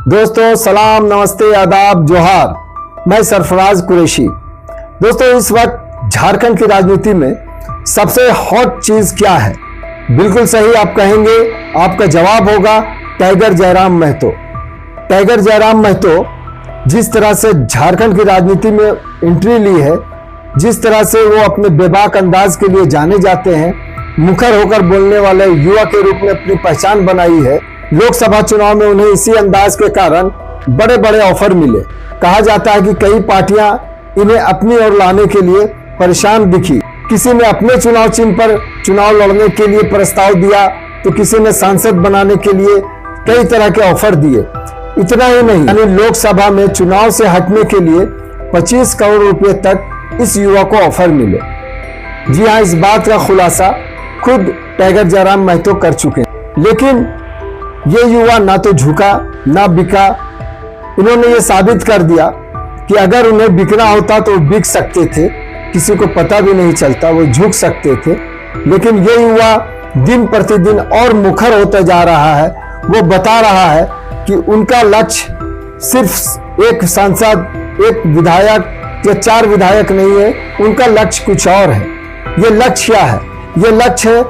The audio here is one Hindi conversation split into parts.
दोस्तों सलाम, नमस्ते, आदाब, जोहार। मैं सरफराज कुरैशी। दोस्तों इस वक्त झारखंड की राजनीति में सबसे हॉट चीज क्या है? बिल्कुल सही आप कहेंगे, आपका जवाब होगा टाइगर जयराम महतो। टाइगर जयराम महतो जिस तरह से झारखंड की राजनीति में एंट्री ली है, जिस तरह से वो अपने बेबाक अंदाज के लिए जाने जाते हैं, मुखर होकर बोलने वाले युवा के रूप में अपनी पहचान बनाई है। लोकसभा चुनाव में उन्हें इसी अंदाज के कारण बड़े बड़े ऑफर मिले। कहा जाता है कि कई पार्टियां इन्हें अपनी ओर लाने के लिए परेशान दिखी। किसी ने अपने चुनाव चिन्ह पर चुनाव लड़ने के लिए प्रस्ताव दिया, तो किसी ने सांसद बनाने के लिए कई तरह के ऑफर दिए। इतना ही नहीं, यानी लोकसभा में चुनाव से हटने के लिए 25 करोड़ रुपए तक इस युवा को ऑफर मिले। जी हाँ, इस बात का खुलासा खुद टाइगर जयराम महतो कर चुके हैं। लेकिन ये युवा ना तो झुका ना बिका। इन्होंने ये साबित कर दिया कि अगर उन्हें बिकना होता तो बिक सकते थे, किसी को पता भी नहीं चलता, वो झुक सकते थे। लेकिन ये युवा दिन प्रतिदिन और मुखर होता जा रहा है। वो बता रहा है कि उनका लक्ष्य सिर्फ एक सांसद, एक विधायक या 4 विधायक नहीं है, उनका लक्ष्य कुछ और है। ये लक्ष्य क्या है? ये लक्ष्य है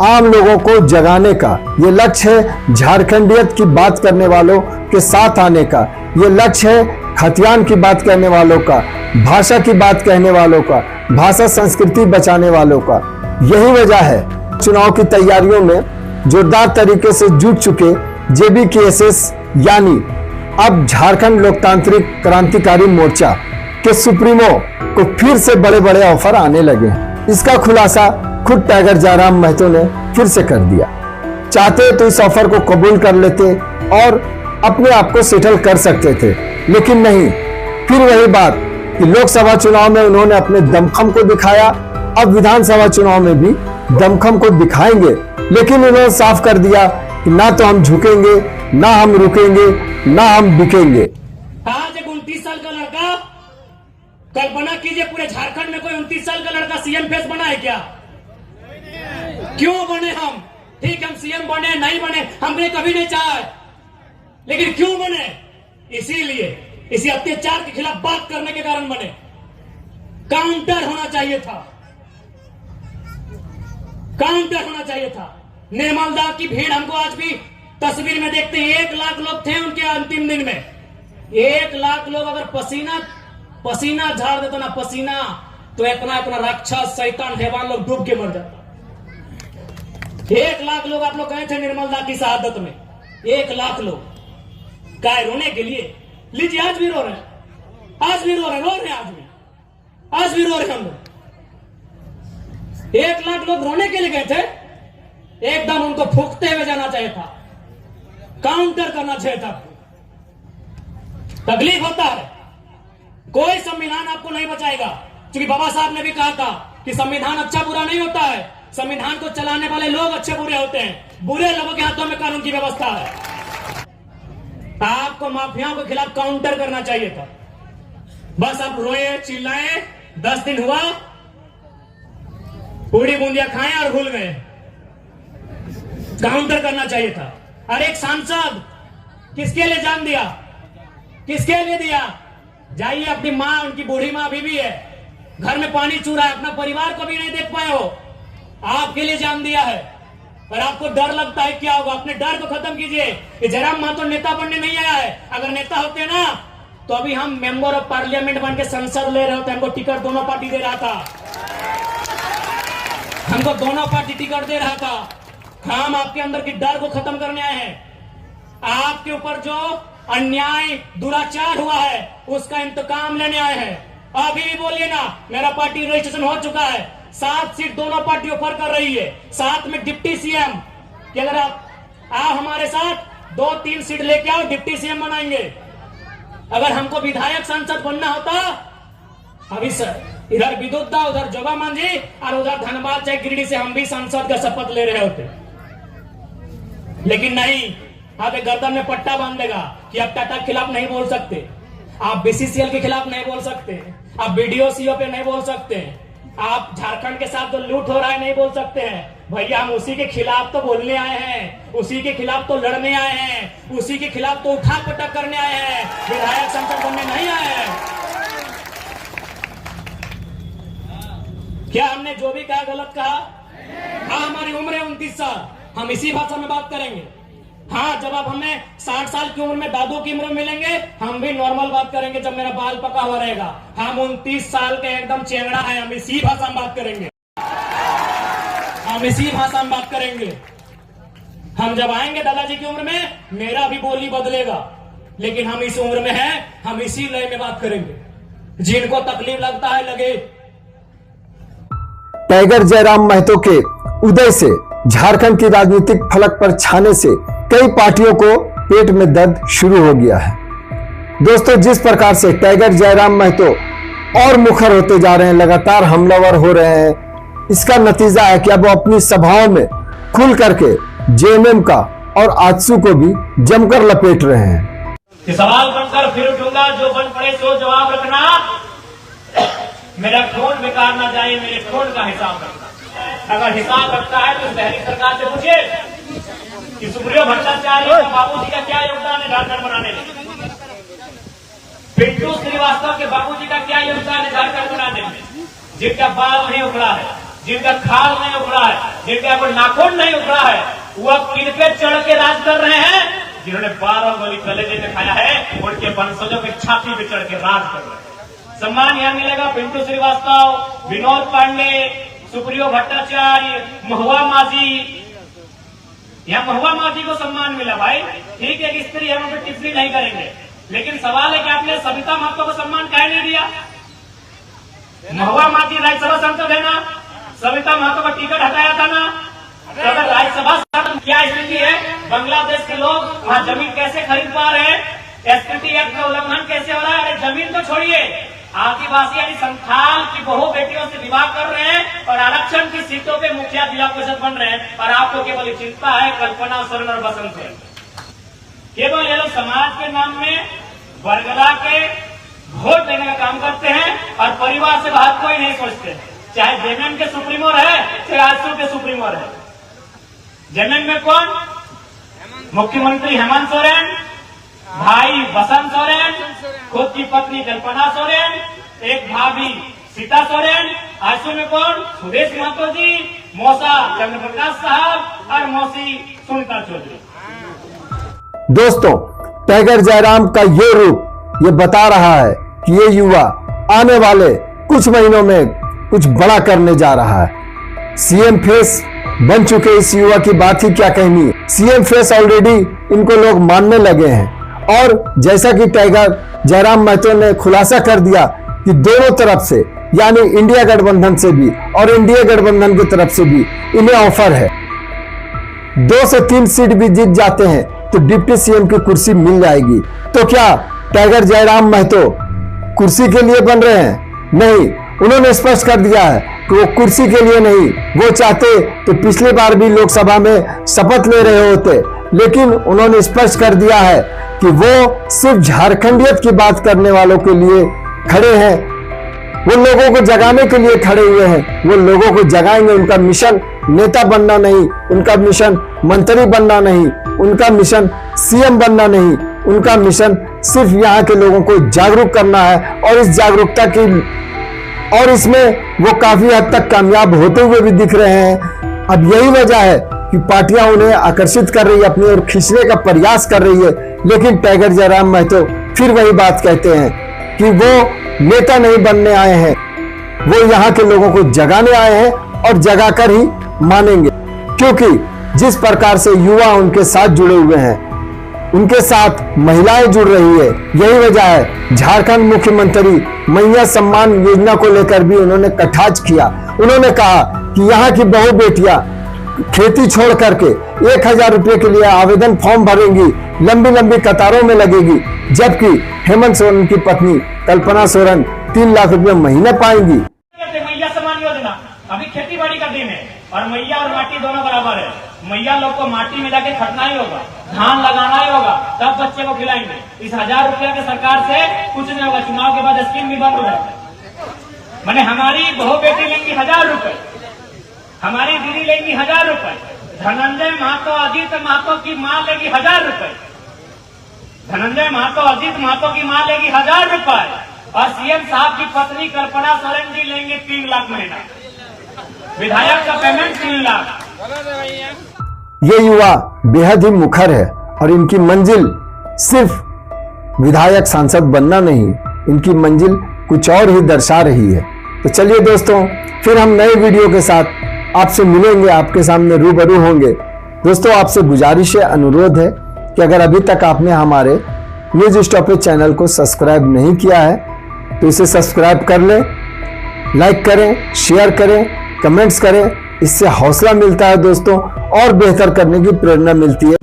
आम लोगों को जगाने का। ये लक्ष्य है झारखंडियत की बात करने वालों के साथ आने का। ये लक्ष्य है खतियान की बात करने वालों का, भाषा की बात कहने वालों का, भाषा संस्कृति बचाने वालों का। यही वजह है चुनाव की तैयारियों में जोरदार तरीके से जुट चुके JBKSS यानी अब झारखंड लोकतांत्रिक क्रांतिकारी मोर्चा के सुप्रीमो को फिर से बड़े बड़े ऑफर आने लगे हैं। इसका खुलासा खुद टाइगर जयराम महतो ने फिर से कर दिया। चाहते तो इस ऑफर को कबूल कर लेते और अपने आप को सेटल कर सकते थे, लेकिन नहीं। फिर वही बात कि लोकसभा चुनाव में उन्होंने अपने दमखम को दिखाया, अब विधानसभा चुनाव में भी दमखम को दिखाएंगे। लेकिन उन्होंने साफ कर दिया कि ना तो हम झुकेंगे, ना हम रुकेंगे, ना हम बिकेंगे। आज एक 29 साल का लड़का, कल्पना कीजिए पूरे झारखंड में कोई 29 साल का लड़का सीएम फेस बना है क्या? क्यों बने हम? ठीक, हम सीएम बने नहीं बने हमने कभी नहीं चाहा, लेकिन क्यों बने? इसीलिए इसी अत्याचार के खिलाफ बात करने के कारण बने। काउंटर होना चाहिए था, काउंटर होना चाहिए था। निर्मल दा की भीड़ हमको आज भी तस्वीर में देखते हैं। 1 लाख लोग थे उनके अंतिम दिन में। 1 लाख लोग अगर पसीना झाड़ देता ना, पसीना, तो इतना राक्षस शैतान हैवान लोग डूब के मर जाता। 1 लाख लोग आप लोग गए थे निर्मल दा की शहादत में। 1 लाख लोग काय रोने के लिए? लीजिए आज भी रो रहे हैं, आज भी रो रहे हैं, आज भी रो रहे हम लोग। 1 लाख लोग रोने के लिए गए थे। एकदम उनको फूंकते हुए जाना चाहिए था, काउंटर करना चाहिए था। तकलीफ होता है, कोई संविधान आपको नहीं बचाएगा, क्योंकि बाबा साहब ने भी कहा था कि संविधान अच्छा बुरा नहीं होता है, संविधान को चलाने वाले लोग अच्छे बुरे होते हैं। बुरे लोगों के हाथों में कानून की व्यवस्था है। आपको माफियाओं के खिलाफ काउंटर करना चाहिए था। बस आप रोए चिल्लाए, 10 दिन हुआ, पूरी बूंदिया खाएं और भूल गए। काउंटर करना चाहिए था। और एक सांसद किसके लिए जान दिया? किसके लिए दिया? जाइए, अपनी माँ, उनकी बूढ़ी माँ अभी भी है, घर में पानी चूरा है, अपना परिवार को भी नहीं देख पाए हो, आपके लिए जान दिया है। और आपको डर लगता है क्या होगा? अपने डर को खत्म कीजिए। जयराम महतो नेता बनने नहीं आया है। अगर नेता होते ना तो अभी हम मेंबर ऑफ पार्लियामेंट बन के संसद ले रहे होते। हमको टिकट दोनों पार्टी दे रहा था, हमको दोनों पार्टी टिकट दे रहा था। हम आपके अंदर की डर को खत्म करने आए हैं। आपके ऊपर जो अन्याय दुराचार हुआ है उसका इंतकाम लेने आए हैं। अभी भी बोलिए ना, मेरा पार्टी रजिस्ट्रेशन हो चुका है। 7 सीट दोनों पार्टी ऑफर कर रही है, साथ में डिप्टी सीएम कि अगर आप हमारे साथ 2-3 सीट लेके आओ, डिप्टी सीएम बनाएंगे। अगर हमको विधायक सांसद बनना होता, अभी सर इधर विद्युत, उधर जोगा मांझी और उधर धनबाद चाहे गिरिडीह से हम भी सांसद का शपथ ले रहे होते। लेकिन नहीं, आप एक गर्दन में पट्टा बांध देगा कि आप टाटा के खिलाफ नहीं बोल सकते, आप BCCL के खिलाफ नहीं बोल सकते, आप BDO CO पे नहीं बोल सकते, आप झारखंड के साथ जो लूट हो रहा है नहीं बोल सकते हैं भैया। हम उसी के खिलाफ तो बोलने आए हैं, उसी के खिलाफ तो लड़ने आए हैं, उसी के खिलाफ तो उठा पटक करने आए हैं, विधायक संसद बनने नहीं आए हैं। क्या हमने जो भी कहा गलत कहा? हाँ, हमारी उम्र है 29 साल, हम इसी भाषा में बात करेंगे। हाँ, जब आप हमें 60 साल की उम्र में दादू की उम्र में मिलेंगे, हम भी नॉर्मल बात करेंगे जब मेरा बाल पका हुआ रहेगा। हम 29 साल के एकदम चेंगड़ा है, हम इसी भाषा में बात करेंगे, हम इसी भाषा में बात करेंगे। हम जब आएंगे दादाजी की उम्र में, मेरा भी बोली बदलेगा, लेकिन हम इस उम्र में हैं, हम इसी लय में बात करेंगे। जिनको तकलीफ लगता है लगे। टाइगर जयराम महतो के उदय से झारखंड की राजनीतिक फलक पर छाने से कई पार्टियों को पेट में दर्द शुरू हो गया है। दोस्तों, जिस प्रकार से टाइगर जयराम महतो और मुखर होते जा रहे हैं, लगातार हमलावर हो रहे हैं, इसका नतीजा है कि अब वो अपनी सभाओं में खुल करके जेएमएम का और आजसू को भी जमकर लपेट रहे हैं। सवाल बनकर फिर उठूंगा, जो बन पड़े सो जवाब रखना। मेरा खून बेकार ना जाए, मेरे खून का हिसाब रखना। अगर हिसाब रखता है तो शहरी सरकार से पूछिए कि सुप्रियो भट्टाचार्य का बाबूजी का क्या योगदान है झारखंड बनाने में, पिंटू श्रीवास्तव के बाबूजी का क्या योगदान है झारखंड बनाने में, जिनका बाल नहीं उखड़ा है, जिनका खाल नहीं उखड़ा है, जिनका कोई नाखून नहीं उखड़ा है, वह किनके चढ़ के राज कर रहे हैं? जिन्होंने 12 गोली कलेजे में खाया है, उनके वंशजों के छाती पे चढ़ के राज कर रहे हैं। सम्मान यहां मिलेगा पिंटू श्रीवास्तव, विनोद पांडे, सुप्रियो भट्टाचार्य, महुआ माझी। यहाँ महुआ माझी को सम्मान मिला भाई, ठीक है कि स्त्री हम पे टिप्पणी नहीं करेंगे, लेकिन सवाल है कि आपने सविता महतो को सम्मान काहे नहीं दिया? महुआ माझी राज्यसभा सांसद है ना, सविता महतो का टिकट हटाया था ना। तो अगर राज्यसभा सांसद क्या स्थिति है, बांग्लादेश के लोग वहां जमीन कैसे खरीद पा रहे हैं, एसपीटी एक्ट का उल्लंघन कैसे हो रहा है? अरे जमीन तो छोड़िए, आदिवासी यानी संथाल की बहु बेटियों से विवाह कर रहे हैं और आरक्षण की सीटों पे मुखिया जिला परिषद बन रहे हैं, और आपको केवल चिंता है कल्पना सोरेन और बसंत सोरेन। केवल ये लोग समाज के नाम में बरगला के वोट देने का काम करते हैं और परिवार से बाहर कोई नहीं सोचते। चाहे जेएमएम के सुप्रीमो रहे, चाहे आजसू के सुप्रीमो रहे। जेएमएम में कौन? मुख्यमंत्री हेमंत सोरेन, भाई बसंत सोरेन, खुद की पत्नी कल्पना सोरेन, एक भाभी सीता सोरेन। आजसू में कौन? सुदेश महतो जी, मौसा चंद्रप्रकाश साहब और मौसी सुनीता चौधरी। दोस्तों, टाइगर जयराम का ये रूप ये बता रहा है कि ये युवा आने वाले कुछ महीनों में कुछ बड़ा करने जा रहा है। सीएम फेस बन चुके इस युवा की बात ही क्या कहनी है। सीएम फेस ऑलरेडी इनको लोग मानने लगे हैं, और जैसा कि टाइगर जयराम महतो ने खुलासा कर दिया कि दोनों तरफ से, यानी इंडिया गठबंधन से भी और इंडिया गठबंधन की तरफ से भी इन्हें ऑफर है। 2 से 3 सीट भी जीत जाते हैं तो डिप्टी सीएम की कुर्सी मिल जाएगी। तो क्या टाइगर जयराम महतो कुर्सी के लिए बन रहे हैं? नहीं, उन्होंने स्पष्ट कर दिया है कि वो कुर्सी के लिए नहीं, वो चाहते तो पिछली बार भी लोकसभा में शपथ ले रहे होते, लेकिन उन्होंने स्पष्ट कर दिया है कि वो सिर्फ झारखंडियत की बात करने वालों के लिए खड़े हैं, वो लोगों को जगाने के लिए खड़े हुए हैं, वो लोगों को जगाएंगे। उनका मिशन नेता बनना नहीं, उनका मिशन मंत्री बनना नहीं, उनका मिशन सीएम बनना नहीं, उनका मिशन सिर्फ यहाँ के लोगों को जागरूक करना है। और इस जागरूकता की और इसमें वो काफी हद तक कामयाब होते हुए भी दिख रहे हैं। अब यही वजह है कि पार्टियां उन्हें आकर्षित कर रही है, अपनी ओर खींचने का प्रयास कर रही है, लेकिन टाइगर जयराम महतो फिर वही बात कहते हैं कि वो नेता नहीं बनने आए हैं, वो यहाँ के लोगों को जगाने आए हैं और जगाकर ही मानेंगे। क्योंकि जिस प्रकार से युवा उनके साथ जुड़े हुए हैं, उनके साथ महिलाएं जुड़ रही है, यही वजह है। झारखंड मुख्यमंत्री मैया सम्मान योजना को लेकर भी उन्होंने कटाक्ष किया। उन्होंने कहा कि यहाँ की बहु बेटियां खेती छोड़ करके 1000 रुपए के लिए आवेदन फॉर्म भरेंगी, लंबी लंबी कतारों में लगेगी, जबकि हेमंत सोरेन की पत्नी कल्पना सोरेन 3 लाख रुपए महीने पाएंगी। मैया सम्मान योजना अभी खेती बाड़ी का दिन है और मैया और माटी दोनों बराबर है। मैया लोग को माटी में जाके खटना ही होगा, धान लगाना ही होगा, तब बच्चे को खिलाएंगे। इस 1000 रुपया के सरकार से कुछ नहीं होगा, चुनाव के बाद स्कीम भी बंद हो जाएगा। मैंने हमारी बहू बेटी लेंगी 1000 रुपए, हमारी दीदी लेंगी 1000 रुपए, धनंजय महतो अजीत महतो की मां लेगी 1000 रुपए, धनंजय महतो अजीत महतो की मां लेगी 1000 रुपए और सीएम साहब की पत्नी कल्पना सोरेन जी लेंगे 3 लाख महीना। विधायक का पेमेंट 3 लाख। ये युवा बेहद ही मुखर है और इनकी मंजिल सिर्फ विधायक सांसद बनना नहीं, इनकी मंजिल कुछ और ही दर्शा रही है। तो चलिए दोस्तों, फिर हम नए वीडियो के साथ आपसे मिलेंगे, आपके सामने रूबरू होंगे। दोस्तों, आपसे गुजारिश है, अनुरोध है कि अगर अभी तक आपने हमारे न्यूज स्टॉपेज चैनल को सब्सक्राइब नहीं किया है तो इसे सब्सक्राइब कर लें, लाइक करें, शेयर करें, कमेंट्स करें। इससे हौसला मिलता है दोस्तों और बेहतर करने की प्रेरणा मिलती है।